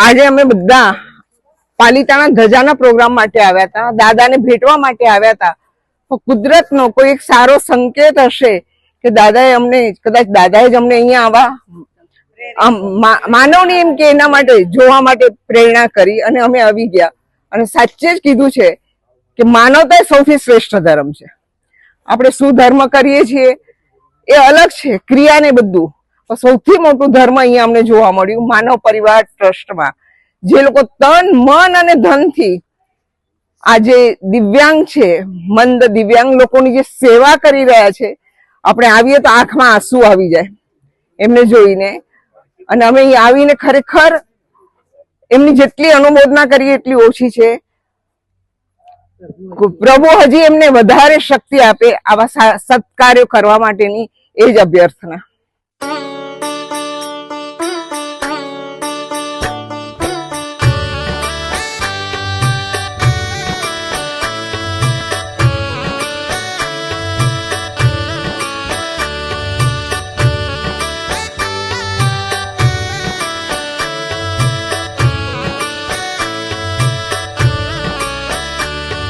આજે અમે બધા પાલિતાણા ધજાના પ્રોગ્રામ માટે આવ્યા હતા, દાદાને ભેટવા માટે આવ્યા હતા. કુદરતનો કોઈ એક સારો સંકેત હશે કે દાદાએ અમને, કદાચ દાદાએ જ અમને અહીંયા આવા માનવની એમ કે એના માટે જોવા માટે પ્રેરણા કરી અને અમે આવી ગયા. અને સાચે જ કીધું છે કે માનવતા સૌથી શ્રેષ્ઠ ધર્મ છે. આપણે શું ધર્મ કરીએ છીએ એ અલગ છે, ક્રિયા ને બધું. સૌથી મોટું ધર્મ અહીંયા અમને જોવા મળ્યું માનવ પરિવાર ટ્રસ્ટમાં. જે લોકો તન મન અને ધનથી આ જે દિવ્યાંગ છે, મંદ દિવ્યાંગ લોકોની જે સેવા કરી રહ્યા છે, આપણે આવીએ તો આંખમાં આંસુ આવી જાય એમને જોઈને. અને અમે અહીં આવીને ખરેખર એમની જેટલી અનુમોદના કરીએ એટલી ઓછી છે. પ્રભુ હજી એમને વધારે શક્તિ આપે આવા સત્કાર્યો કરવા માટેની એ જ અભ્યર્થના.